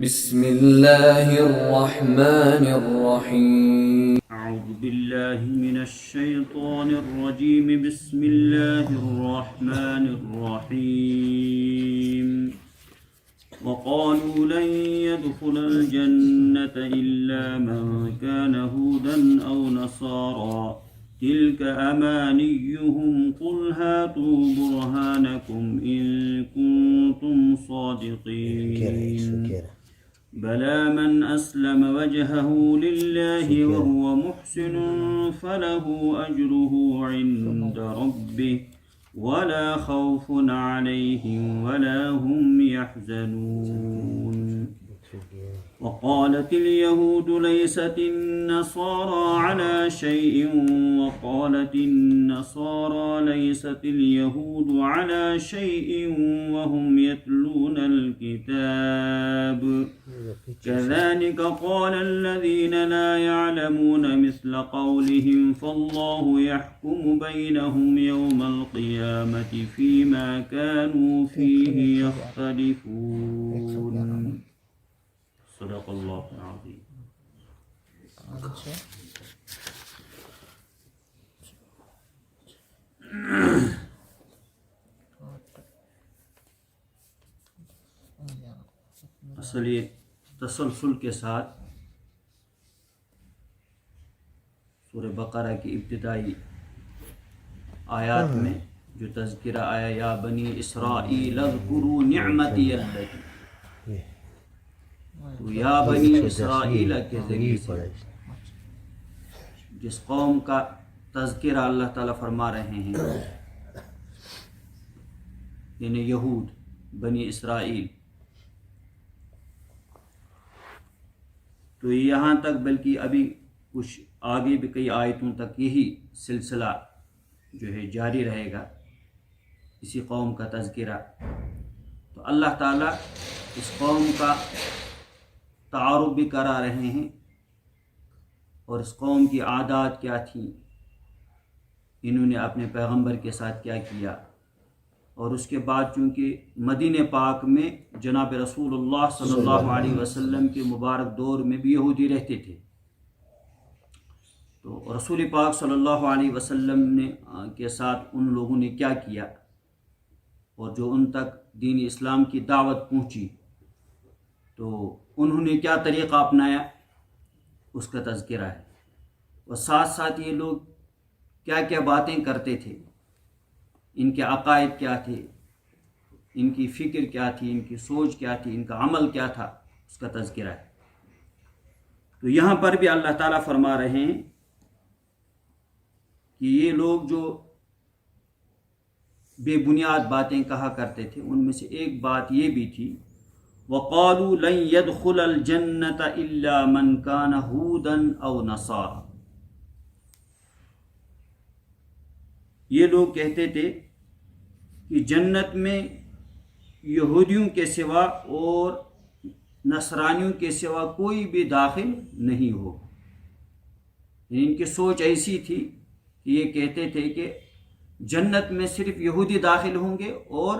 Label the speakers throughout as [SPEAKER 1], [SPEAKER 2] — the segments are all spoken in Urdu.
[SPEAKER 1] بسم اللہ الرحمن الرحیم
[SPEAKER 2] اعوذ باللہ من الشیطان الرجیم بسم اللہ الرحمن الرحیم وقالوا لن يدخل الجنة إلا من كان هودا أو نصارى تلك أمانيهم قل هاتوا برهانكم إن كنتم صادقين بلى من أسلم وجهه لله وهو محسن فله أجره عند ربه ولا خوف عليهم ولا هم يحزنون وقالت اليهود ليست النصارى على شيء وقالت النصارى ليست اليهود على شيء وهم يتلون الكتاب كذلك قال الذين لا يعلمون مثل قولهم فالله يحكم بينهم يوم القيامة فيما كانوا فيه يختلفون صدق اللہ العظیم. اصل یہ تسلسل کے ساتھ سورہ بقرہ کی ابتدائی آیات میں جو تذکرہ آیا یا بنی اسرائیل اذکروا نعمتی التي، تو یا بنی اسرائیل کے ذریعے سے جس قوم کا تذکرہ اللہ تعالیٰ فرما رہے ہیں یعنی یہود بنی اسرائیل، تو یہاں تک بلکہ ابھی کچھ آگے بھی کئی آیتوں تک یہی سلسلہ جو ہے جاری رہے گا، اسی قوم کا تذکرہ. تو اللہ تعالیٰ اس قوم کا تعارف بھی کرا رہے ہیں اور اس قوم کی عادات کیا تھیں، انہوں نے اپنے پیغمبر کے ساتھ کیا کیا، اور اس کے بعد چونکہ مدینہ پاک میں جناب رسول اللہ صلی اللہ علیہ وسلم کے مبارک دور میں بھی یہودی رہتے تھے، تو رسول پاک صلی اللہ علیہ وسلم نے کے ساتھ ان لوگوں نے کیا کیا اور جو ان تک دین اسلام کی دعوت پہنچی تو انہوں نے کیا طریقہ اپنایا، اس کا تذکرہ ہے. اور ساتھ ساتھ یہ لوگ کیا کیا باتیں کرتے تھے، ان کے عقائد کیا تھے، ان کی فکر کیا تھی، ان کی سوچ کیا تھی، ان کا عمل کیا تھا، اس کا تذکرہ ہے. تو یہاں پر بھی اللہ تعالیٰ فرما رہے ہیں کہ یہ لوگ جو بے بنیاد باتیں کہا کرتے تھے، ان میں سے ایک بات یہ بھی تھی وَقَالُوا لَن يَدْخُلَ الْجَنَّةَ إِلَّا مَنْ كَانَ هُودًا أَوْ نَصَارًا. یہ لوگ کہتے تھے کہ جنت میں یہودیوں کے سوا اور نصرانیوں کے سوا کوئی بھی داخل نہیں ہو. ان کی سوچ ایسی تھی کہ یہ کہتے تھے کہ جنت میں صرف یہودی داخل ہوں گے اور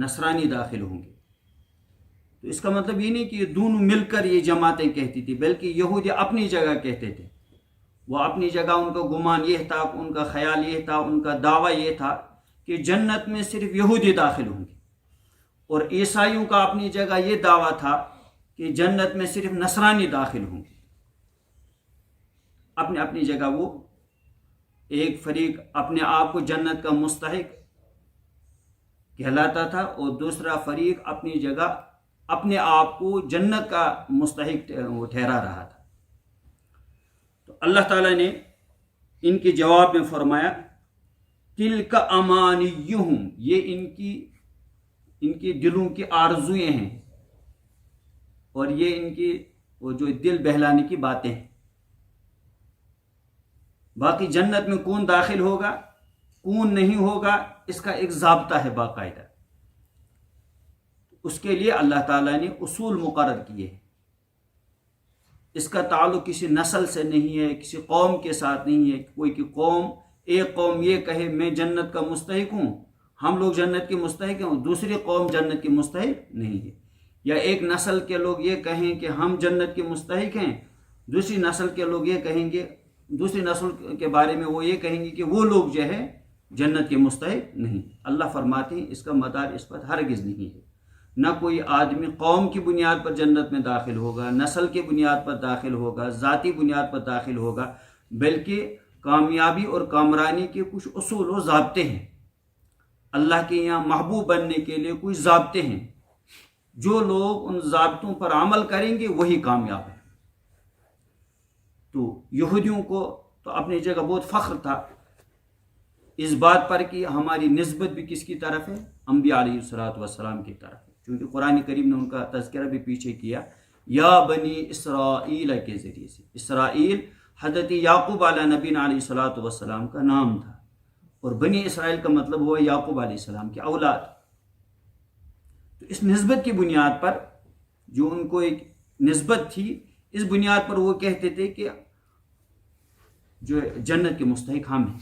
[SPEAKER 2] نصرانی داخل ہوں گے. تو اس کا مطلب یہ نہیں کہ یہ دونوں مل کر یہ جماعتیں کہتی تھی، بلکہ یہودی اپنی جگہ کہتے تھے، وہ اپنی جگہ ان کا گمان یہ تھا، ان کا خیال یہ تھا، ان کا دعویٰ یہ تھا کہ جنت میں صرف یہودی داخل ہوں گے، اور عیسائیوں کا اپنی جگہ یہ دعویٰ تھا کہ جنت میں صرف نصرانی داخل ہوں گے. اپنی اپنی جگہ وہ ایک فریق اپنے آپ کو جنت کا مستحق کہلاتا تھا اور دوسرا فریق اپنی جگہ اپنے آپ کو جنت کا مستحق ٹھہرا رہا تھا. تو اللہ تعالیٰ نے ان کے جواب میں فرمایا تِلْكَ أَمَانِيُّهُمْ، یہ ان کی دلوں کی آرزویں ہیں اور یہ ان کی وہ جو دل بہلانے کی باتیں ہیں. باقی جنت میں کون داخل ہوگا کون نہیں ہوگا اس کا ایک ضابطہ ہے باقاعدہ، اس کے لیے اللہ تعالیٰ نے اصول مقرر کیے ہیں. اس کا تعلق کسی نسل سے نہیں ہے، کسی قوم کے ساتھ نہیں ہے. کوئی کہ ایک قوم یہ کہے میں جنت کا مستحق ہوں، ہم لوگ جنت کے مستحق ہیں، دوسری قوم جنت کی مستحق نہیں ہے. یا ایک نسل کے لوگ یہ کہیں کہ ہم جنت کے مستحق ہیں، دوسری نسل کے لوگ یہ کہیں گے، دوسری نسل کے بارے میں وہ یہ کہیں گے کہ وہ لوگ جو ہے جنت کے مستحق نہیں۔ اللہ فرماتے ہیں اس کا مدار اس پر ہرگز نہیں ہے۔ نہ کوئی آدمی قوم کی بنیاد پر جنت میں داخل ہوگا، نسل کی بنیاد پر داخل ہوگا، ذاتی بنیاد پر داخل ہوگا، بلکہ کامیابی اور کامرانی کے کچھ اصول و ضابطے ہیں۔ اللہ کے یہاں محبوب بننے کے لیے کچھ ضابطے ہیں، جو لوگ ان ضابطوں پر عمل کریں گے وہی کامیاب ہیں۔ تو یہودیوں کو تو اپنی جگہ بہت فخر تھا اس بات پر کہ ہماری نسبت بھی کس کی طرف ہے؟ انبیاء علیہ السلام کی طرف ہے، چونکہ قرآن کریم نے ان کا تذکرہ بھی پیچھے کیا، یا بنی اسرائیل کے ذریعے سے۔ اسرائیل حضرت یعقوب علیہ نبی علیہ السلام کا نام تھا، اور بنی اسرائیل کا مطلب ہوا یعقوب علیہ السلام کی اولاد۔ تو اس نسبت کی بنیاد پر جو ان کو ایک نسبت تھی، اس بنیاد پر وہ کہتے تھے کہ جو جنت کے مستحق ہم ہیں،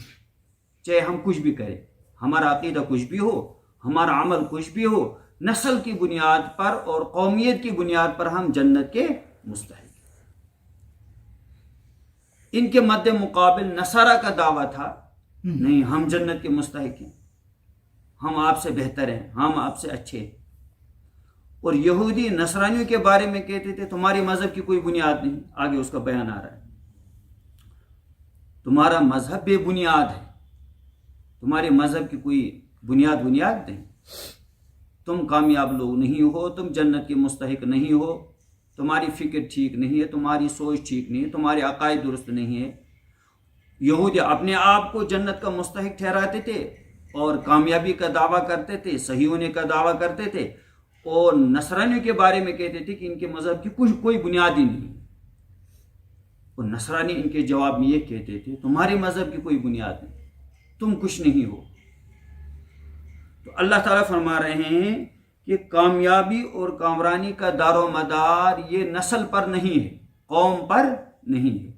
[SPEAKER 2] چاہے ہم کچھ بھی کریں، ہمارا عقیدہ کچھ بھی ہو، ہمارا عمل کچھ بھی ہو، نسل کی بنیاد پر اور قومیت کی بنیاد پر ہم جنت کے مستحق ہیں۔ ان کے مد مقابل نصارہ کا دعویٰ تھا نہیں، ہم جنت کے مستحق ہیں، ہم آپ سے بہتر ہیں، ہم آپ سے اچھے ہیں۔ اور یہودی نصرانیوں کے بارے میں کہتے تھے تمہاری مذہب کی کوئی بنیاد نہیں، آگے اس کا بیان آ رہا ہے، تمہارا مذہب بے بنیاد ہے، تمہارے مذہب کی کوئی بنیاد نہیں، تم کامیاب لوگ نہیں ہو، تم جنت کے مستحق نہیں ہو، تمہاری فکر ٹھیک نہیں ہے، تمہاری سوچ ٹھیک نہیں ہے، تمہارے عقائد درست نہیں ہے۔ یہودی اپنے آپ کو جنت کا مستحق ٹھہراتے تھے اور کامیابی کا دعویٰ کرتے تھے، صحیح ہونے کا دعویٰ کرتے تھے، اور نصرانیوں کے بارے میں کہتے تھے کہ ان کے مذہب کی کوئی بنیاد ہی نہیں۔ اور نصرانی ان کے جواب میں یہ کہتے تھے تمہارے مذہب کی کوئی بنیاد نہیں، تم کچھ نہیں ہو۔ تو اللہ تعالیٰ فرما رہے ہیں کہ کامیابی اور کامرانی کا دار و مدار یہ نسل پر نہیں ہے، قوم پر نہیں ہے،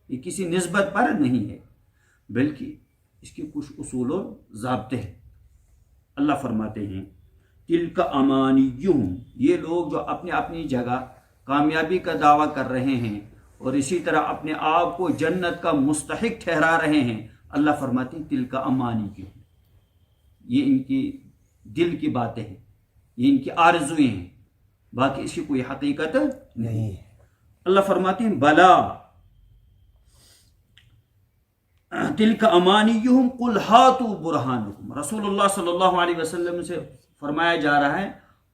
[SPEAKER 2] یہ کسی نسبت پر نہیں ہے، بلکہ اس کے کچھ اصول و ضابطے ہیں۔ اللہ فرماتے ہیں تلک امانیہم، یہ لوگ جو اپنی اپنی جگہ کامیابی کا دعویٰ کر رہے ہیں اور اسی طرح اپنے آپ کو جنت کا مستحق ٹھہرا رہے ہیں، اللہ فرماتے ہیں تلک امانیہم، یہ ان کی دل کی باتیں ہیں، یہ ان کی آرزویں ہیں، باقی اس کی کوئی حقیقت نہیں۔ اللہ فرماتے ہیں بلا تلک امانیہم قل ہاتوا برہانکم، رسول اللہ صلی اللہ علیہ وسلم سے فرمایا جا رہا ہے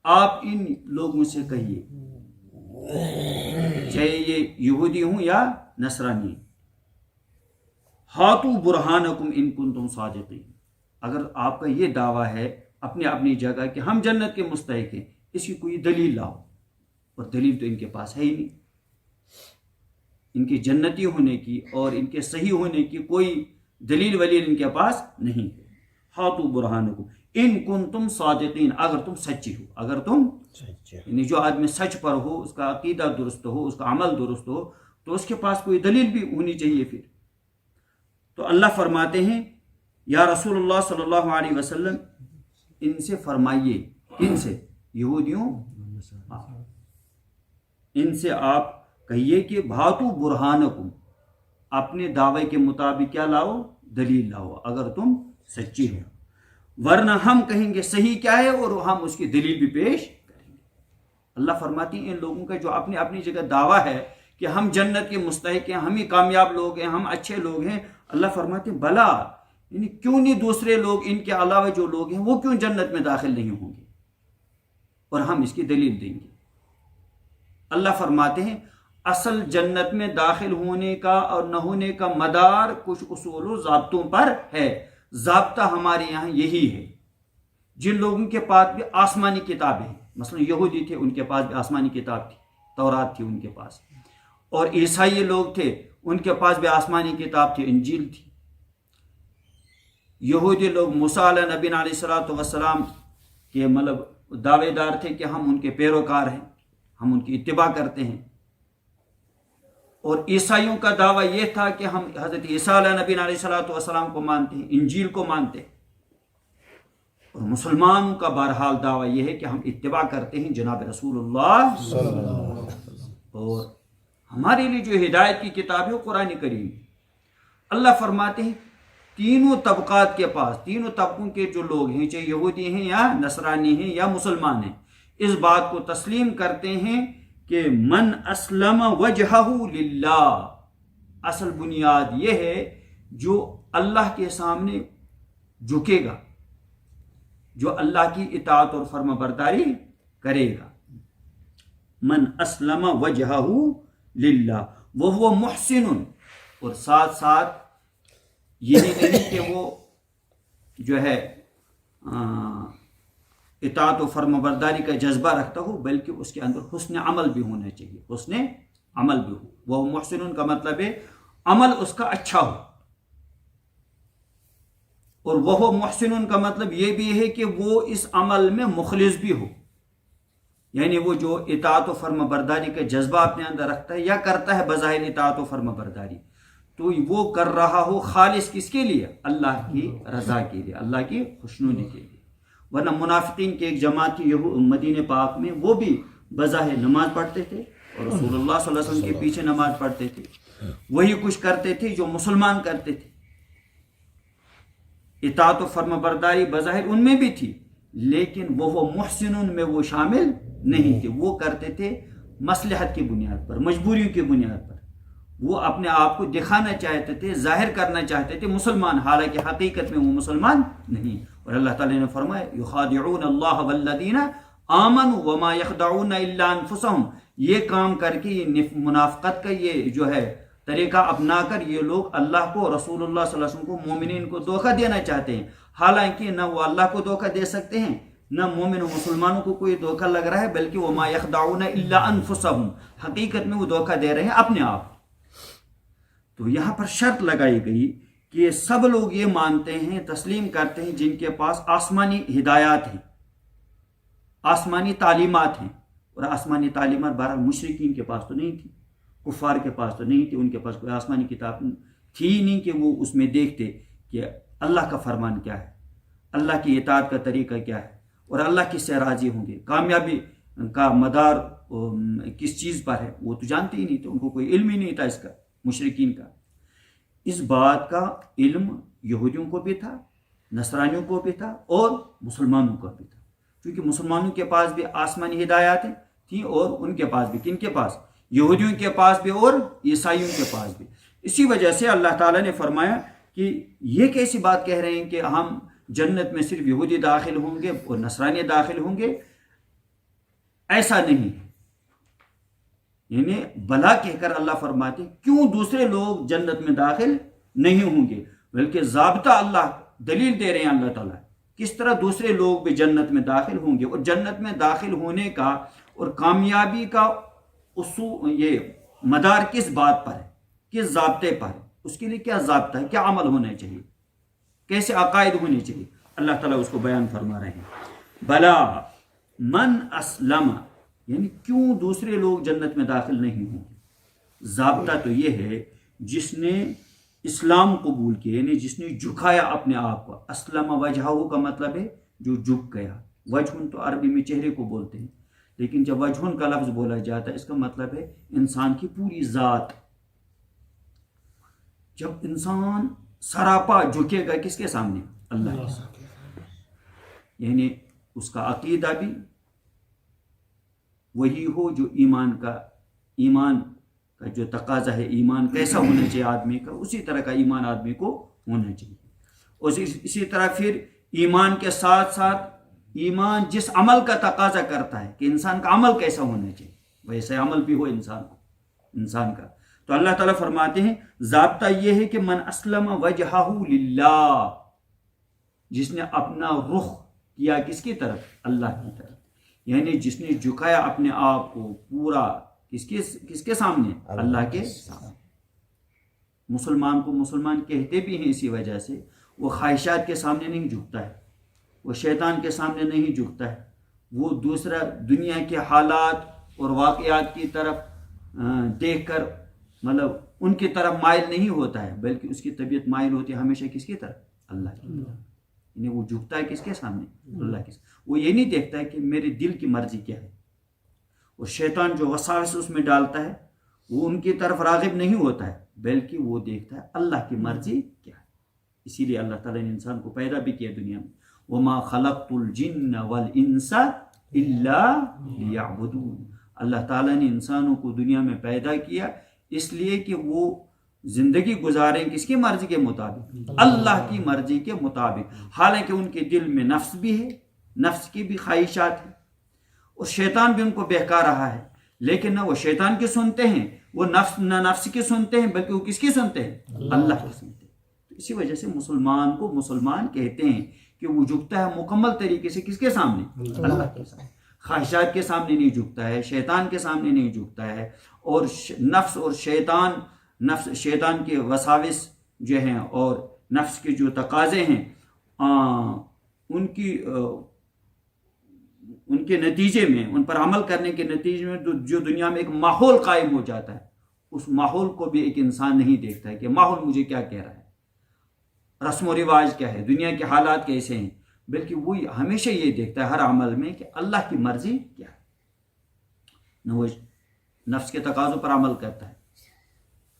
[SPEAKER 2] آپ ان لوگوں سے کہیے، چاہے یہ یہودی ہوں یا نصرانی، ہاتوا برہانکم ان کنتم صادقین، اگر آپ کا یہ دعویٰ ہے اپنی اپنی جگہ کہ ہم جنت کے مستحق ہیں، اس کی کوئی دلیل لاؤ، اور دلیل تو ان کے پاس ہے ہی نہیں، ان کے جنتی ہونے کی اور ان کے صحیح ہونے کی کوئی دلیل ولیل ان کے پاس نہیں ہے۔ ہاتوا برہانکم ان کنتم صادقین، اگر تم سچی ہو، اگر تم یعنی جو آدمی سچ پر ہو، اس کا عقیدہ درست ہو، اس کا عمل درست ہو، تو اس کے پاس کوئی دلیل بھی ہونی چاہیے پھر۔ تو اللہ فرماتے ہیں یا رسول اللہ صلی اللہ علیہ وسلم ان سے فرمائیے، ان سے یہودیوں، ان سے آپ کہیے کہ بھاتو برہانکم، اپنے دعوے کے مطابق کیا لاؤ؟ دلیل لاؤ، اگر تم سچی ہو، ورنہ ہم کہیں گے صحیح کیا ہے اور ہم اس کی دلیل بھی پیش کریں گے۔ اللہ فرماتی ہیں ان لوگوں کا جو اپنی اپنی جگہ دعویٰ ہے کہ ہم جنت کے مستحق ہیں، ہم ہی کامیاب لوگ ہیں، ہم اچھے لوگ ہیں، اللہ فرماتے ہیں بلا، یعنی کیوں نہیں دوسرے لوگ ان کے علاوہ جو لوگ ہیں وہ کیوں جنت میں داخل نہیں ہوں گے، اور ہم اس کی دلیل دیں گے۔ اللہ فرماتے ہیں اصل جنت میں داخل ہونے کا اور نہ ہونے کا مدار کچھ اصول و ضابطوں پر ہے۔ ضابطہ ہمارے یہاں یہی ہے، جن لوگوں کے پاس بھی آسمانی کتابیں ہیں، مثلا یہودی تھے ان کے پاس بھی آسمانی کتاب تھی، تورات تھی ان کے پاس، اور عیسائی لوگ تھے ان کے پاس بھی آسمانی کتاب تھی، انجیل تھی۔ یہودی لوگ موسیٰ علیہ نبی علیہ السلام کے دعوے دار تھے کہ ہم ان کے پیروکار ہیں، ہم ان کی اتباع کرتے ہیں، اور عیسائیوں کا دعویٰ یہ تھا کہ ہم حضرت عیسیٰ علیہ نبی علیہ السلام کو مانتے ہیں، انجیل کو مانتے ہیں۔ اور مسلمانوں کا بہرحال دعویٰ یہ ہے کہ ہم اتباع کرتے ہیں جناب رسول اللہ اور ہمارے لیے جو ہدایت کی کتاب ہے وہ قرآن کریم. اللہ فرماتے ہیں تینوں طبقات کے پاس، تینوں طبقوں کے جو لوگ ہیں، چاہے یہودی ہیں یا نصرانی ہیں یا مسلمان ہیں، اس بات کو تسلیم کرتے ہیں کہ من اسلم وجہہ للہ، اصل بنیاد یہ ہے جو اللہ کے سامنے جھکے گا، جو اللہ کی اطاعت اور فرما برداری کرے گا. من اسلم وجہہ للہ وہو محسن، اور ساتھ ساتھ یہی نہیں کہ وہ جو ہے اطاعت و فرما برداری کا جذبہ رکھتا ہو، بلکہ اس کے اندر حسن عمل بھی ہونا چاہیے، حسن عمل بھی ہو. وہ محسن کا مطلب ہے عمل اس کا اچھا ہو، اور وہ محسن کا مطلب یہ بھی ہے کہ وہ اس عمل میں مخلص بھی ہو، یعنی وہ جو اطاعت و فرما برداری کا جذبہ اپنے اندر رکھتا ہے یا کرتا ہے بظاہر اطاعت و فرما برداری، تو وہ کر رہا ہو خالص کس کے لیے؟ اللہ کی رضا کے لیے، اللہ کی خوشنودی کے لیے. ورنہ منافقین کی ایک جماعت تھی مدینہ پاک میں، وہ بھی بظاہر نماز پڑھتے تھے اور رسول اللہ صلی اللہ علیہ وسلم کے پیچھے نماز پڑھتے تھے، وہی کچھ کرتے تھے جو مسلمان کرتے تھے. اطاعت و فرما برداری بظاہر ان میں بھی تھی، لیکن وہ محسنون میں وہ شامل نہیں تھے. وہ کرتے تھے مصلحت کی بنیاد پر، مجبوریوں کی بنیاد پر. وہ اپنے آپ کو دکھانا چاہتے تھے، ظاہر کرنا چاہتے تھے مسلمان، حالانکہ حقیقت میں وہ مسلمان نہیں. اور اللہ تعالیٰ نے فرمایا یخادعون اللہ والذین آمنوا وما یخدعون الا انفسهم. یہ کام کر کے، یہ منافقت کا یہ جو ہے طریقہ اپنا کر، یہ لوگ اللہ کو، رسول اللہ صلی اللہ علیہ وسلم کو، مومنین کو دھوکہ دینا چاہتے ہیں. حالانکہ نہ وہ اللہ کو دھوکہ دے سکتے ہیں، نہ مومن و مسلمانوں کو کوئی دھوکہ لگ رہا ہے، بلکہ وما یخدعون الا انفسهم، حقیقت میں وہ دھوکہ دے رہے ہیں اپنے آپ. تو یہاں پر شرط لگائی گئی کہ سب لوگ یہ مانتے ہیں، تسلیم کرتے ہیں، جن کے پاس آسمانی ہدایات ہیں، آسمانی تعلیمات ہیں. اور آسمانی تعلیمات بہرحال مشرکین کے پاس تو نہیں تھی، کفار کے پاس تو نہیں تھی، ان کے پاس کوئی آسمانی کتاب تھی نہیں کہ وہ اس میں دیکھتے کہ اللہ کا فرمان کیا ہے، اللہ کی اطاعت کا طریقہ کیا ہے، اور اللہ کس سے راضی ہوں گے، کامیابی کا مدار کس چیز پر ہے، وہ تو جانتے ہی نہیں تھے، ان کو کوئی علم ہی نہیں تھا اس کا، مشرکین کا. اس بات کا علم یہودیوں کو بھی تھا، نصرانیوں کو بھی تھا اور مسلمانوں کو بھی تھا، کیونکہ مسلمانوں کے پاس بھی آسمانی ہدایات تھیں اور ان کے پاس بھی، کن کے پاس؟ یہودیوں کے پاس بھی اور عیسائیوں کے پاس بھی. اسی وجہ سے اللہ تعالیٰ نے فرمایا کہ یہ کیسی بات کہہ رہے ہیں کہ ہم جنت میں صرف یہودی داخل ہوں گے اور نصرانی داخل ہوں گے. ایسا نہیں، یعنی بلا کہہ کر اللہ فرماتے کیوں دوسرے لوگ جنت میں داخل نہیں ہوں گے، بلکہ ضابطہ اللہ دلیل دے رہے ہیں اللہ تعالیٰ کس طرح دوسرے لوگ بھی جنت میں داخل ہوں گے. اور جنت میں داخل ہونے کا اور کامیابی کا اصول، یہ مدار کس بات پر ہے، کس ضابطے پر ہے، اس کے لیے کیا ضابطہ ہے، کیا عمل ہونا چاہیے، کیسے عقائد ہونے چاہیے، اللہ تعالیٰ اس کو بیان فرما رہے ہیں. بلا من اسلم، یعنی کیوں دوسرے لوگ جنت میں داخل نہیں ہوں گے. ضابطہ تو یہ ہے جس نے اسلام قبول کیا، یعنی جس نے جھکایا اپنے آپ کو. اسلم وجہہ کا مطلب ہے جو جھک گیا. وجہ تو عربی میں چہرے کو بولتے ہیں، لیکن جب وجہ کا لفظ بولا جاتا ہے اس کا مطلب ہے انسان کی پوری ذات. جب انسان سراپا جھکے گا کس کے سامنے؟ اللہ کے سامنے. یعنی اس کا عقیدہ بھی وہی ہو جو ایمان کا جو تقاضا ہے، ایمان کیسا ہونا چاہیے آدمی کا، اسی طرح کا ایمان آدمی کو ہونا چاہیے. اور اسی طرح پھر ایمان کے ساتھ ساتھ ایمان جس عمل کا تقاضا کرتا ہے کہ انسان کا عمل کیسا ہونا چاہیے، ویسے عمل بھی ہو انسان کا. تو اللہ تعالیٰ فرماتے ہیں ضابطہ یہ ہے کہ من اسلم وجہہ للہ، جس نے اپنا رخ کیا کس کی طرف؟ اللہ کی طرف. یعنی جس نے جھکایا اپنے آپ کو پورا کس کے سامنے؟ اللہ کے سامنے. مسلمان کو مسلمان کہتے بھی ہیں اسی وجہ سے وہ خواہشات کے سامنے نہیں جھکتا ہے، وہ شیطان کے سامنے نہیں جھکتا ہے، وہ دوسرا دنیا کے حالات اور واقعات کی طرف دیکھ کر مطلب ان کی طرف مائل نہیں ہوتا ہے، بلکہ اس کی طبیعت مائل ہوتی ہے ہمیشہ کس کی طرف؟ اللہ کی طرف. یعنی وہ جھکتا ہے کس کے سامنے؟ اللہ کے سامنے. وہ یہ نہیں دیکھتا ہے کہ میرے دل کی مرضی کیا ہے. اور شیطان جو وساوس اس میں ڈالتا ہے وہ ان کی طرف راغب نہیں ہوتا ہے، بلکہ وہ دیکھتا ہے اللہ کی مرضی کیا ہے. اسی لیے اللہ تعالیٰ نے انسان کو پیدا بھی کیا دنیا میں. وَمَا خَلَقْتُ الْجِنَّ وَالْإِنسَ إِلَّا لِيَعْبُدُونَ. اللہ تعالیٰ نے انسانوں کو دنیا میں پیدا کیا اس لیے کہ وہ زندگی گزاریں کس کی مرضی کے مطابق؟ اللہ کی مرضی کے مطابق. حالانکہ ان کے دل میں نفس بھی ہے، نفس کی بھی خواہشات ہیں، اور شیطان بھی ان کو بہکا رہا ہے. لیکن نہ وہ شیطان کی سنتے ہیں، وہ نہ نفس کی سنتے ہیں، بلکہ وہ کس کی سنتے ہیں؟ اللہ کی سنتے ہیں. تو اسی وجہ سے مسلمان کو مسلمان کہتے ہیں کہ وہ جھکتا ہے مکمل طریقے سے کس کے سامنے؟ اللہ کے سامنے. خواہشات کے سامنے نہیں جھکتا ہے، شیطان کے سامنے نہیں جھکتا ہے. اور نفس اور شیطان کے وساوس جو ہیں اور نفس کے جو تقاضے ہیں ان کے نتیجے میں، ان پر عمل کرنے کے نتیجے میں جو دنیا میں ایک ماحول قائم ہو جاتا ہے، اس ماحول کو بھی ایک انسان نہیں دیکھتا ہے کہ ماحول مجھے کیا کہہ رہا ہے، رسم و رواج کیا ہے، دنیا کے حالات کیسے ہیں، بلکہ وہ ہمیشہ یہ دیکھتا ہے ہر عمل میں کہ اللہ کی مرضی کیا ہے. نہ وہ نفس کے تقاضوں پر عمل کرتا ہے،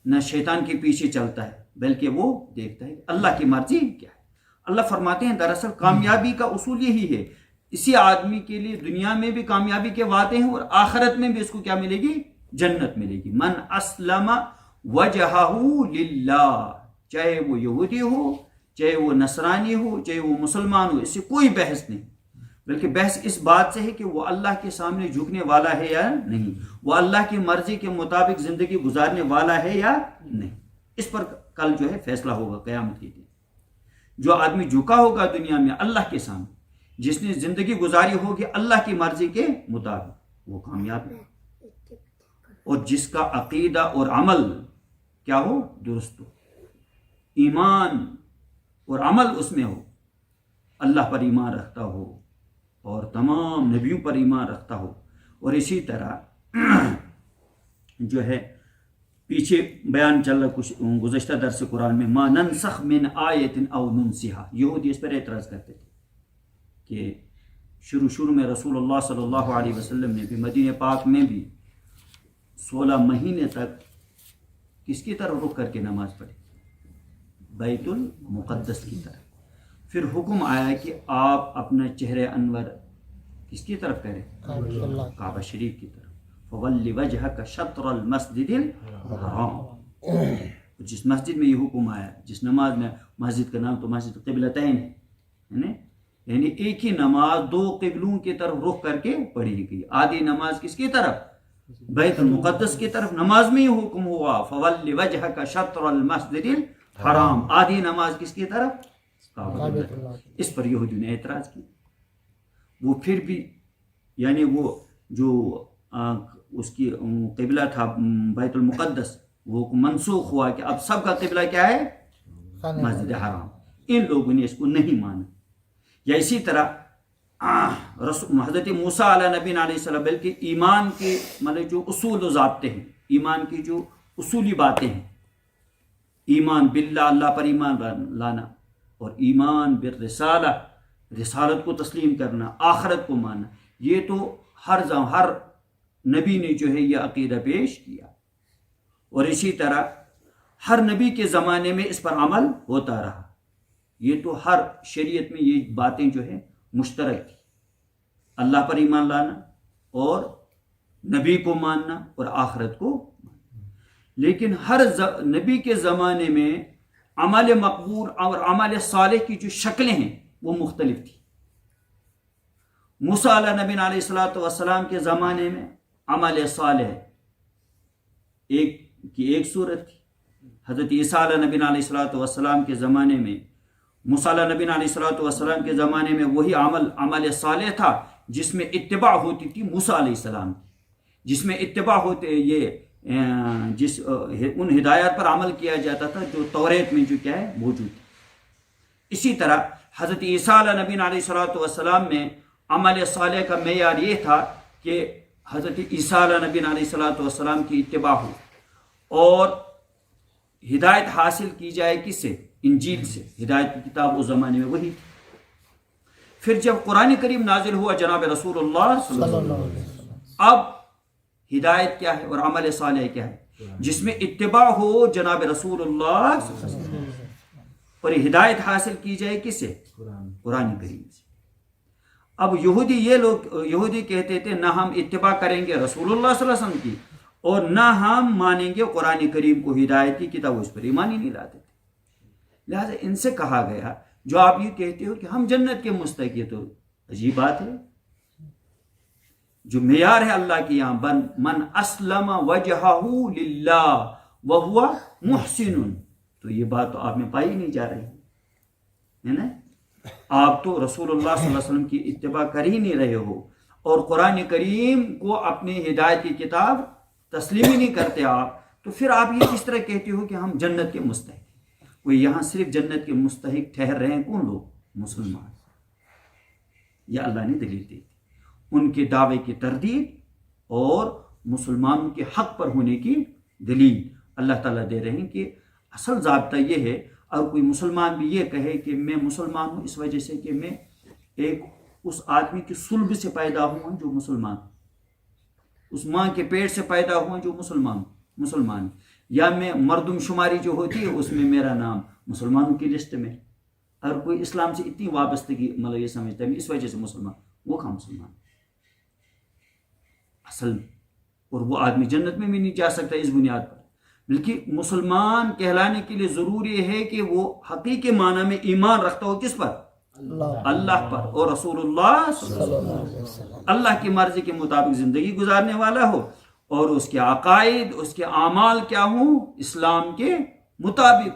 [SPEAKER 2] نہ شیطان کے پیچھے چلتا ہے، بلکہ وہ دیکھتا ہے کہ اللہ کی مرضی کیا ہے. اللہ فرماتے ہیں دراصل کامیابی کا اصول یہی ہے. اسی آدمی کے لیے دنیا میں بھی کامیابی کے وعدے ہیں اور آخرت میں بھی اس کو کیا ملے گی؟ جنت ملے گی. من اسلم وجہہ للہ، چاہے وہ یہودی ہو، چاہے وہ نصرانی ہو، چاہے وہ مسلمان ہو، اس سے کوئی بحث نہیں، بلکہ بحث اس بات سے ہے کہ وہ اللہ کے سامنے جھکنے والا ہے یا نہیں، وہ اللہ کی مرضی کے مطابق زندگی گزارنے والا ہے یا نہیں. اس پر کل جو ہے فیصلہ ہوگا قیامت کے دن. جو آدمی جھکا ہوگا دنیا میں اللہ کے سامنے، جس نے زندگی گزاری ہوگی اللہ کی مرضی کے مطابق، وہ کامیاب ہے. اور جس کا عقیدہ اور عمل کیا ہو؟ درست ہو، ایمان اور عمل اس میں ہو، اللہ پر ایمان رکھتا ہو اور تمام نبیوں پر ایمان رکھتا ہو. اور اسی طرح جو ہے پیچھے بیان چل رہا کچھ گزشتہ درس قرآن میں، ما ننسخ من آیت او ننسیہا. یہودی اس پر اعتراض کرتے تھے کہ شروع میں رسول اللہ صلی اللہ علیہ وسلم نے بھی مدینہ پاک میں بھی 16 مہینے تک کس کی طرف رخ کر کے نماز پڑھی؟ بیت المقدس کی طرف. پھر حکم آیا کہ آپ اپنا چہرہ انور کس کی طرف کریں؟ کعبہ شریف کی طرف. فَوَلِّ وَجْهَكَ شَطْرَ الْمَسْجِدِ الْحَرَامِ. جس مسجد میں یہ حکم آیا، جس نماز میں، مسجد کا نام تو مسجد قبلتین ہے، یعنی ایک ہی نماز 2 قبلوں کی طرف رخ کر کے پڑھی گئی. آدھی نماز کس کی طرف؟ بیت المقدس کی طرف. نماز میں یہ حکم ہوا فَوَلِّ وَجْهَكَ شَطْرَ الْمَسْجِدِ الْحَرَامِ. آدھی نماز کس کی طرف؟ اس پر یہودیوں نے اعتراض کیا. وہ پھر بھی یعنی وہ جو اس کی قبلہ تھا بیت المقدس، وہ منسوخ ہوا کہ اب سب کا قبلہ کیا ہے؟ مسجد حرام. ان لوگوں نے اس کو نہیں مانا. یا اسی طرح حضرت موسیٰ علیہ نبی علیہ السلام، بلکہ ایمان کے مطلب جو اصول و ضابطے ہیں، ایمان کی جو اصولی باتیں ہیں، ایمان باللہ، اللہ پر ایمان لانا، اور ایمان بالرسالہ، رسالت کو تسلیم کرنا، آخرت کو ماننا، یہ تو ہر نبی نے جو ہے یہ عقیدہ پیش کیا. اور اسی طرح ہر نبی کے زمانے میں اس پر عمل ہوتا رہا. یہ تو ہر شریعت میں یہ باتیں جو ہے مشترک تھی، اللہ پر ایمان لانا اور نبی کو ماننا اور آخرت کو ماننا. لیکن ہر نبی کے زمانے میں عمل مقبول اور عمل صالح کی جو شکلیں ہیں وہ مختلف تھی. موسیٰ علیہ نبی علیہ السلام کے زمانے میں عمل صالح ایک صورت تھی. حضرت عیسیٰ علیہ نبی علیہ السلام کے زمانے میں، موسیٰ علیہ نبی علیہ السلام کے زمانے میں وہی عمل صالح تھا جس میں اتباع ہوتی تھی موسیٰ علیہ السلام کی، جس میں اتباع ہوتے ان ہدایات پر عمل کیا جاتا تھا جو توریت میں جو کیا ہے موجود تھی. اسی طرح حضرت عیسیٰ علیہ نبی علیہ السلام میں عمل صالح کا معیار یہ تھا کہ حضرت عیسیٰ علیہ نبی علیہ السلام کی اتباع ہو اور ہدایت حاصل کی جائے کس سے؟ انجیل سے. ہدایت کی کتاب اس زمانے میں وہی تھی. پھر جب قرآن کریم نازل ہوا جناب رسول اللہ صلی اللہ علیہ وسلم، اب ہدایت کیا ہے اور عمل صالح کیا ہے؟ جس میں اتباع ہو جناب رسول اللہ صلی اللہ علیہ وسلم، اور ہدایت حاصل کی جائے کس سے؟ قرآن کریم سے۔ اب یہودی کہتے تھے نہ ہم اتباع کریں گے رسول اللہ صلی اللہ علیہ وسلم کی، اور نہ ہم مانیں گے قرآن کریم کو، ہدایت کی کتاب، اس پر ایمان ہی نہیں لاتے تھے۔ لہٰذا ان سے کہا گیا جو آپ یہ کہتے ہو کہ ہم جنت کے مستحق ہیں، تو عجیب بات ہے۔ جو معیار ہے اللہ کے یہاں، من اسلم وجہہ للہ وہو محسن، تو یہ بات تو آپ میں پائی نہیں جا رہی ہے نا۔ آپ تو رسول اللہ صلی اللہ علیہ وسلم کی اتباع کر ہی نہیں رہے ہو، اور قرآن کریم کو اپنی ہدایت کی کتاب تسلیم ہی نہیں کرتے آپ، تو پھر آپ یہ کس طرح کہتے ہو کہ ہم جنت کے مستحق ہیں؟ وہ یہاں صرف جنت کے مستحق ٹھہر رہے ہیں کون لوگ؟ مسلمان۔ یہ اللہ نے دلیل دی، ان کے دعوے کی تردید اور مسلمانوں کے حق پر ہونے کی دلیل اللہ تعالیٰ دے رہے ہیں کہ اصل ضابطہ یہ ہے، اور کوئی مسلمان بھی یہ کہے کہ میں مسلمان ہوں اس وجہ سے کہ میں ایک اس آدمی کی صلب سے پیدا ہوں جو مسلمان، اس ماں کے پیٹ سے پیدا ہوں جو مسلمان، یا میں مردم شماری جو ہوتی ہے اس میں میرا نام مسلمانوں کی لسٹ میں، اور کوئی اسلام سے اتنی وابستگی مطلب یہ سمجھتا ہے اس وجہ سے مسلمان، وہ کہاں مسلمان اصل، اور وہ آدمی جنت میں بھی نہیں جا سکتا اس بنیاد پر۔ بلکہ مسلمان کہلانے کے لیے ضروری ہے کہ وہ حقیقی معنی میں ایمان رکھتا ہو کس پر؟ اللہ پر، اور رسول اللہ صلی اللہ علیہ وسلم اللہ کی مرضی کے مطابق زندگی گزارنے والا ہو، اور اس کے عقائد، اس کے اعمال کیا ہوں؟ اسلام کے مطابق۔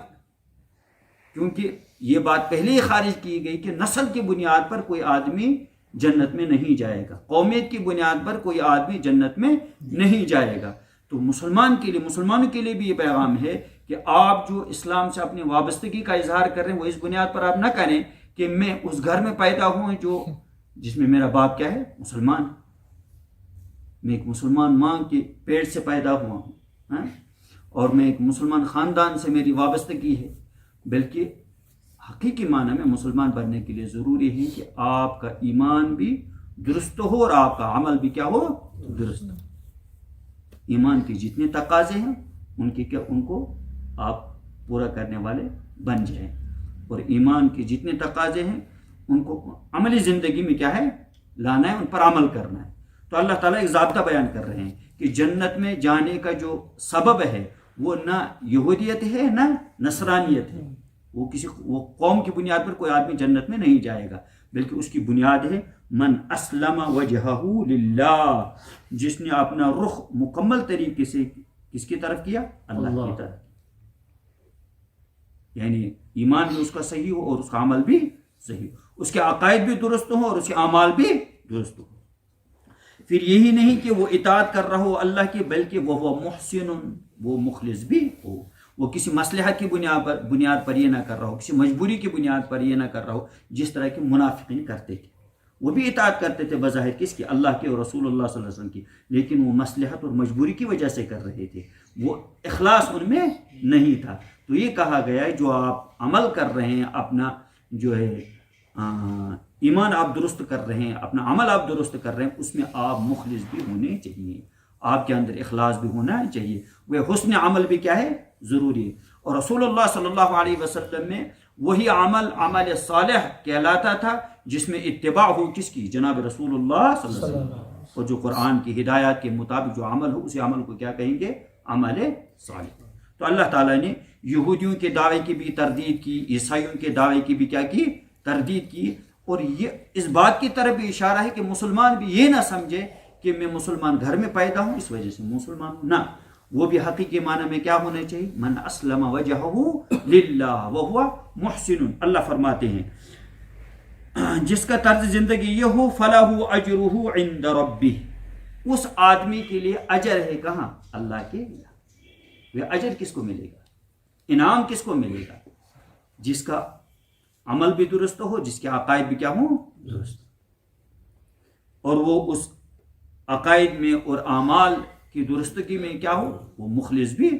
[SPEAKER 2] کیونکہ یہ بات پہلے ہی خارج کی گئی کہ نسل کی بنیاد پر کوئی آدمی جنت میں نہیں جائے گا، قومیت کی بنیاد پر کوئی آدمی جنت میں نہیں جائے گا۔ تو مسلمانوں کے لیے بھی یہ پیغام ہے کہ آپ جو اسلام سے اپنی وابستگی کا اظہار کر رہے ہیں، وہ اس بنیاد پر آپ نہ کریں کہ میں اس گھر میں پیدا ہوں جس میں میرا باپ کیا ہے؟ مسلمان، میں ایک مسلمان ماں کے پیٹ سے پیدا ہوا ہوں، اور میں ایک مسلمان خاندان سے میری وابستگی ہے۔ بلکہ حقیقی معنی میں مسلمان بننے کے لیے ضروری ہے کہ آپ کا ایمان بھی درست ہو اور آپ کا عمل بھی کیا ہو؟ درست ہو۔ ایمان کے جتنے تقاضے ہیں ان کو آپ پورا کرنے والے بن جائیں، اور ایمان کے جتنے تقاضے ہیں ان کو عملی زندگی میں کیا ہے؟ لانا ہے، ان پر عمل کرنا ہے۔ تو اللہ تعالیٰ ایک ضابطہ بیان کر رہے ہیں کہ جنت میں جانے کا جو سبب ہے وہ نہ یہودیت ہے نہ نصرانیت ہے، وہ قوم کی بنیاد پر کوئی آدمی جنت میں نہیں جائے گا، بلکہ اس کی بنیاد ہے من اسلم وجہہ للہ، جس نے اپنا رخ مکمل طریقے سے کس کی طرف کیا؟ اللہ کی طرف، یعنی ایمان بھی اس کا صحیح ہو اور اس کا عمل بھی صحیح ہو، اس کے عقائد بھی درست ہوں اور اس کے اعمال بھی درست ہوں۔ پھر یہی نہیں کہ وہ اطاعت کر رہا ہو اللہ کی، بلکہ وہ محسن، وہ مخلص بھی ہو، وہ کسی مصلحت کی بنیاد پر یہ نہ کر رہا ہو، کسی مجبوری کی بنیاد پر یہ نہ کر رہا ہو، جس طرح کے منافقین کرتے تھے۔ وہ بھی اطاعت کرتے تھے بظاہر کس کی؟ اللہ کے اور رسول اللہ صلی اللہ علیہ وسلم کی، لیکن وہ مصلحت اور مجبوری کی وجہ سے کر رہے تھے، وہ اخلاص ان میں نہیں تھا۔ تو یہ کہا گیا ہے جو آپ عمل کر رہے ہیں، اپنا جو ہے ایمان آپ درست کر رہے ہیں، اپنا عمل آپ درست کر رہے ہیں، اس میں آپ مخلص بھی ہونے چاہیے، آپ کے اندر اخلاص بھی ہونا چاہیے، وہ حسن عمل بھی کیا ہے؟ ضروری ہے۔ اور رسول اللہ صلی اللہ علیہ وسلم میں وہی عمل صالح کہلاتا تھا جس میں اتباع ہو کس کی؟ جناب رسول اللہ صلی اللہ علیہ وسلم، اور جو قرآن کی ہدایات کے مطابق جو عمل ہو، اسی عمل کو کیا کہیں گے؟ عمل صالح۔ تو اللہ تعالیٰ نے یہودیوں کے دعوے کی بھی تردید کی، عیسائیوں کے دعوے کی بھی کیا کی؟ تردید کی، اور یہ اس بات کی طرف بھی اشارہ ہے کہ مسلمان بھی یہ نہ سمجھے کہ میں مسلمان گھر میں پیدا ہوں اس وجہ سے مسلمان ہوں، نہ، وہ بھی حقیقی معنی میں کیا ہونا چاہیے؟ من اسلم وجہہ للہ وہو محسن۔ اللہ فرماتے ہیں جس کا طرز زندگی یہ ہو فلہ اجرہ عند ربہ، اس آدمی کے لیے اجر ہے کہاں؟ اللہ کے لیے۔ وہ اجر کس کو ملے گا؟ انعام کس کو ملے گا؟ جس کا عمل بھی درست ہو، جس کے عقائد بھی کیا ہوں؟ درست، اور وہ اس عقائد میں اور اعمال کی درستگی میں کیا ہو؟ وہ مخلص بھی،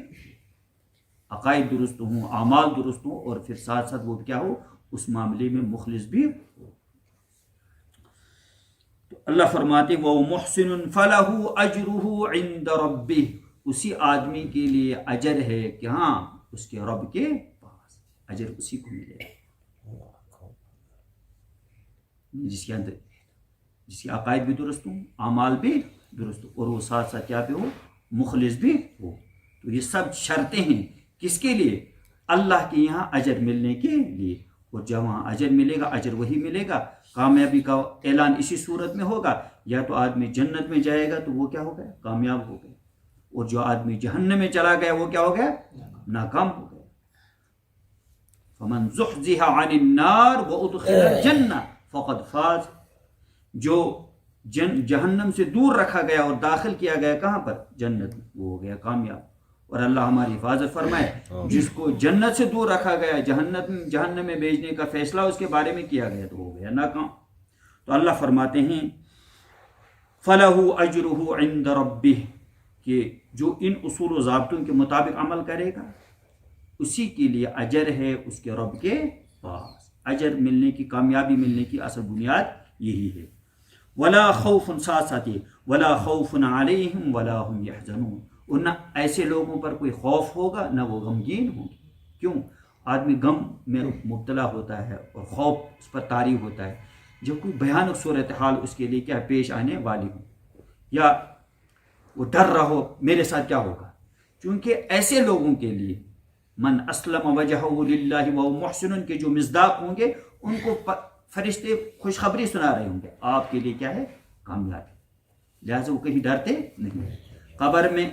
[SPEAKER 2] عقائد درست ہوں، اعمال درست ہوں، اور پھر ساتھ ساتھ وہ کیا ہو؟ اس معاملے میں مخلص بھی ہو۔ اللہ فرماتے وہ محسن فلہ اجرہ عند ربہ، اسی آدمی کے لیے اجر ہے کہ ہاں اس کے رب کے پاس اجر اسی کو ملے گا جس کے اندر جس کے عقائد بھی درست ہوں، اعمال بھی درست ہو، اور وہ ساتھ ساتھ کیا بھی ہو، مخلص بھی ہو۔ تو یہ سب شرطیں ہیں کس کے لیے؟ اللہ کے یہاں اجر ملنے کے لیے، اور جب وہاں اجر ملے گا اجر وہی ملے گا، کامیابی کا اعلان اسی صورت میں ہوگا، یا تو آدمی جنت میں جائے گا تو وہ کیا ہو گیا، کامیاب ہو گیا، اور جو آدمی جہنم میں چلا گیا وہ کیا ہو گیا، ناکام ہو گیا۔ فمن زحزح عن النار وادخل الجنہ فقد فاز، جو جہنم سے دور رکھا گیا اور داخل کیا گیا کہاں پر، جنت میں، وہ ہو گیا کامیاب۔ اور اللہ ہماری حفاظت فرمائے، جس کو جنت سے دور رکھا گیا، جہنم میں بھیجنے کا فیصلہ اس کے بارے میں کیا گیا تو ہو گیا ناکام۔ تو اللہ فرماتے ہیں فَلَهُ أَجْرُهُ عِنْدَ رَبِّهِ، کہ جو ان اصول و ضابطوں کے مطابق عمل کرے گا اسی کے لیے اجر ہے اس کے رب کے پاس۔ اجر ملنے کی، کامیابی ملنے کی اصل بنیاد یہی ہے۔ وَلَا خَوْفٌ، ساتھ ساتھ وَلَا خَوْفٌ عَلَيْهِمْ وَلَا هُمْ يَحْزَنُونَ، اور نہ ایسے لوگوں پر کوئی خوف ہوگا نہ وہ غمگین ہوں گے۔ کیوں؟ آدمی غم میں مبتلا ہوتا ہے اور خوف اس پر طاری ہوتا ہے جب کوئی بھیانک صورتحال اس کے لیے کیا پیش آنے والی ہو، یا وہ ڈر رہا ہو میرے ساتھ کیا ہوگا۔ چونکہ ایسے لوگوں کے لیے من اسلم وجہہ للہ وہو محسن کے جو مصداق ہوں گے ان کو فرشتے خوشخبری سنا رہے ہوں گے، آپ کے لیے کیا ہے، کامیابی، لہٰذا وہ کہیں ڈرتے نہیں۔ قبر میں